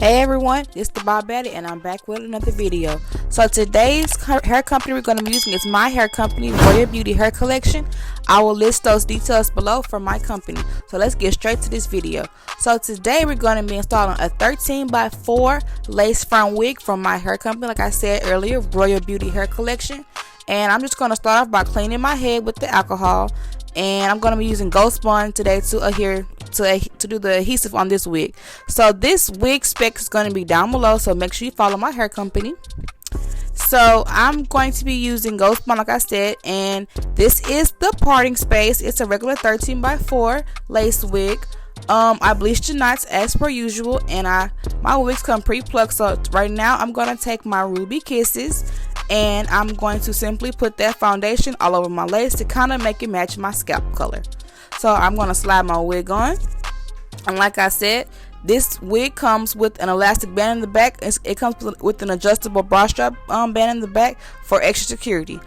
Hey everyone, it's the Bob Betty and I'm back with another video. So today's hair company we're going to be using is my hair company, Royal Beauty Hair Collection. I will list those details below for my company. So let's get straight to this video. So today we're going to be installing a 13x4 lace front wig from my hair company, like I said earlier, Royal Beauty Hair Collection. And I'm just going to start off by cleaning my head with the alcohol. And I'm going to be using Ghost Bond today to do the adhesive on this wig. So this wig spec is going to be down below, so make sure you follow my hair company. So I'm going to be using Ghost Bond, like I said, and this is the parting space. It's a regular 13x4 lace wig. I bleached the knots as per usual, and my wigs come pre-plucked. So right now I'm going to take my Ruby Kisses and I'm going to simply put that foundation all over my lace to kind of make it match my scalp color. So I'm going to slide my wig on, and like I said, this wig comes with an elastic band in the back. It comes with an adjustable bra strap band in the back for extra security.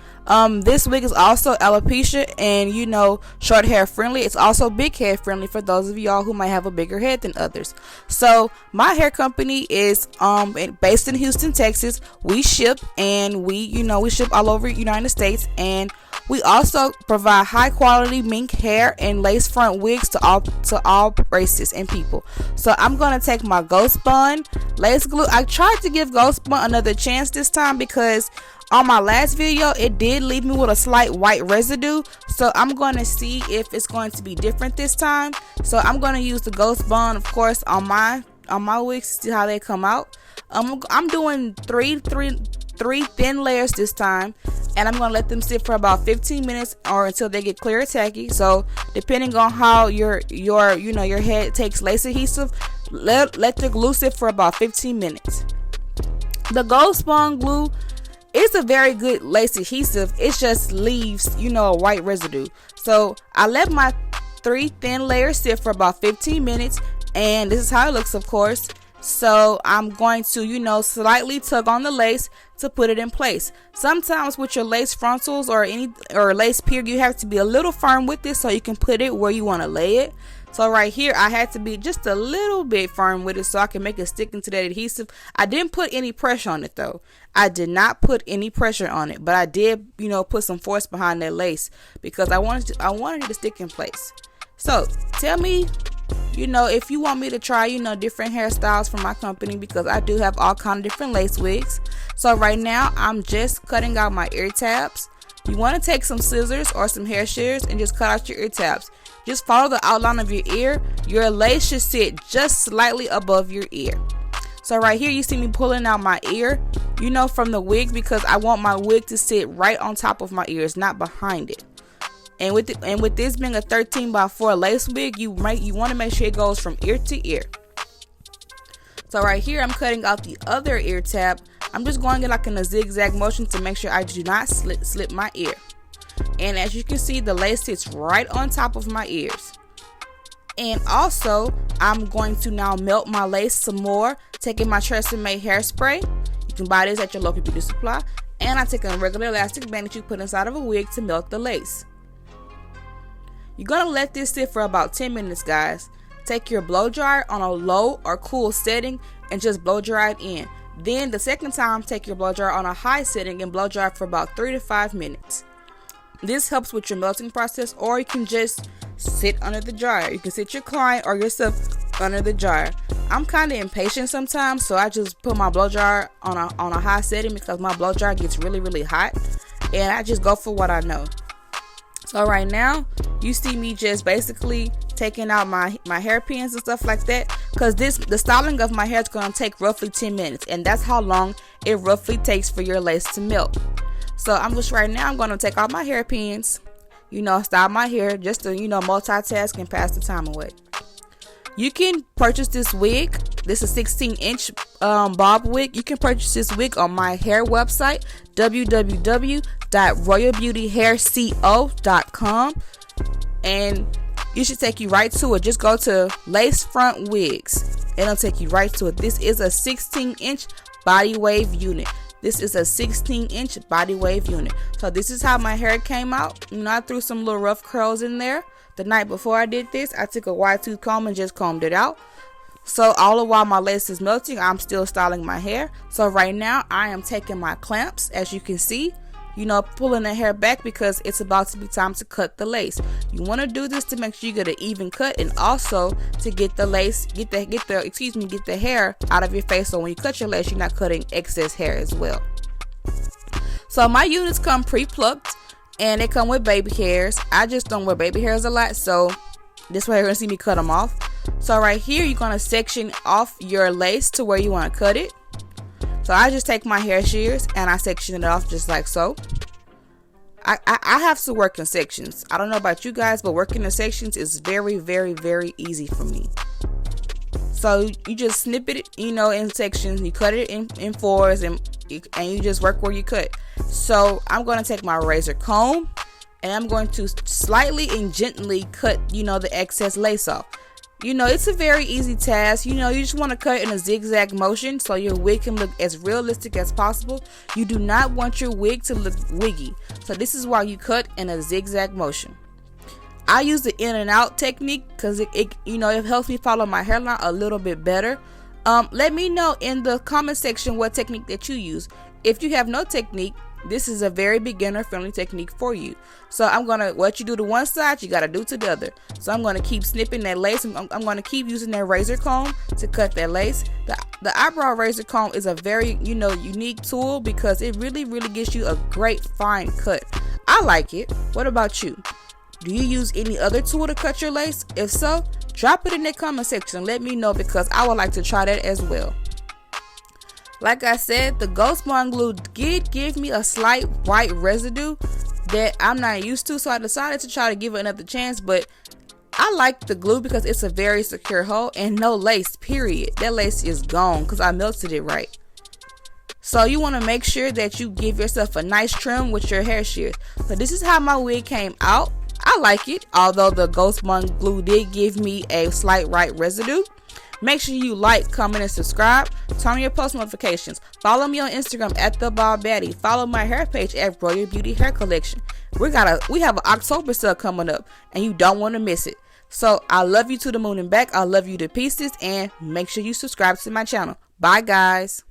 This wig is also alopecia and short hair friendly. It's also big head friendly for those of y'all who might have a bigger head than others. So my hair company is based in Houston, Texas. We ship and we ship all over the United States, and we also provide high quality mink hair and lace front wigs to all races and people. So I'm gonna take my Ghost Bond lace glue. I tried to give Ghost Bond another chance this time because on my last video it did leave me with a slight white residue. So I'm going to see if it's going to be different this time. So I'm going to use the Ghost Bond, of course, on my wigs to see how they come out. I'm doing three thin layers this time, and I'm going to let them sit for about 15 minutes or until they get clear and tacky. So depending on how your head takes lace adhesive, let the glue sit for about 15 minutes. The Ghost Bond glue is a very good lace adhesive. It just leaves a white residue. So I let my 3 thin layers sit for about 15 minutes, and this is how it looks, of course. So I'm going to slightly tug on the lace to put it in place. Sometimes with your lace frontals or lace period, you have to be a little firm with this so you can put it where you want to lay it. So right here I had to be just a little bit firm with it so I can make it stick into that adhesive. I didn't put any pressure on it though. I did not put any pressure on it, but I did put some force behind that lace because I wanted it to stick in place. So tell me if you want me to try different hairstyles from my company, because I do have all kind of different lace wigs. So right now I'm just cutting out my ear tabs. You want to take some scissors or some hair shears and just cut out your ear tabs. Just follow the outline of your ear. Your lace should sit just slightly above your ear. So right here you see me pulling out my ear from the wig, because I want my wig to sit right on top of my ears, not behind it. And with this being a 13x4 lace wig, you want to make sure it goes from ear to ear. So right here I'm cutting out the other ear tab. I'm just going like in a zigzag motion to make sure I do not slip my ear. And as you can see, the lace sits right on top of my ears. And also I'm going to now melt my lace some more, taking my Tresemme hairspray. You can buy this at your local beauty supply. And I take a regular elastic band that you put inside of a wig to melt the lace. You're going to let this sit for about 10 minutes, guys. Take your blow dryer on a low or cool setting and just blow dry it in. Then the second time, take your blow dryer on a high setting and blow dry for about 3 to 5 minutes. This helps with your melting process, or you can just sit under the dryer. You can sit your client or yourself under the dryer. I'm kind of impatient sometimes, so I just put my blow dryer on a high setting because my blow dryer gets really hot, and I just go for what I know. So right now you see me just basically taking out my hairpins and stuff like that, because the styling of my hair is going to take roughly 10 minutes, and that's how long it roughly takes for your lace to melt. So I'm going to take out my hairpins, style my hair just to multitask and pass the time away. You can purchase this wig. This is a 16-inch bob wig. You can purchase this wig on my hair website, www.royalbeautyhairco.com, and it should take you right to it. Just go to lace front wigs. It'll take you right to it. This is a 16-inch body wave unit. This is a 16-inch body wave unit. So this is how my hair came out. I threw some little rough curls in there. The night before I did this, I took a wide tooth comb and just combed it out. So all the while my lace is melting, I'm still styling my hair. So right now I am taking my clamps, as you can see, pulling the hair back because it's about to be time to cut the lace. You want to do this to make sure you get an even cut, and also to get the lace, get the hair out of your face, so when you cut your lace, you're not cutting excess hair as well. So my units come pre-plucked, and they come with baby hairs. I just don't wear baby hairs a lot, so this way you're gonna see me cut them off. So right here, you're gonna section off your lace to where you want to cut it. So I just take my hair shears and I section it off just like so. I have to work in sections. I don't know about you guys, but working in sections is very, very, very easy for me. So you just snip it, in sections. You cut it in fours, and you just work where you cut. So I'm going to take my razor comb, and I'm going to slightly and gently cut, the excess lace off. It's a very easy task. You just want to cut in a zigzag motion so your wig can look as realistic as possible. You do not want your wig to look wiggy. So this is why you cut in a zigzag motion. I use the in and out technique because it helps me follow my hairline a little bit better. Let me know in the comment section what technique that you use. If you have no technique, this is a very beginner friendly technique for you. So what you do to one side, you got to do to the other. So I'm going to keep snipping that lace. I'm going to keep using that razor comb to cut that lace. The eyebrow razor comb is a very, unique tool because it really, really gives you a great fine cut. I like it. What about you? Do you use any other tool to cut your lace? If so, drop it in the comment section and let me know because I would like to try that as well. Like I said, the Ghost Bond glue did give me a slight white residue that I'm not used to, so I decided to try to give it another chance, but I like the glue because it's a very secure hold and no lace, period. That lace is gone because I melted it right. So you want to make sure that you give yourself a nice trim with your hair shears. So this is how my wig came out. I like it, although the Ghost Bond glue did give me a slight white residue. Make sure you like, comment, and subscribe. Turn on your post notifications. Follow me on Instagram at TheBaldBaddie. Follow my hair page at Royal Beauty Hair Collection. We have an October sale coming up, and you don't want to miss it. So I love you to the moon and back. I love you to pieces, and make sure you subscribe to my channel. Bye, guys.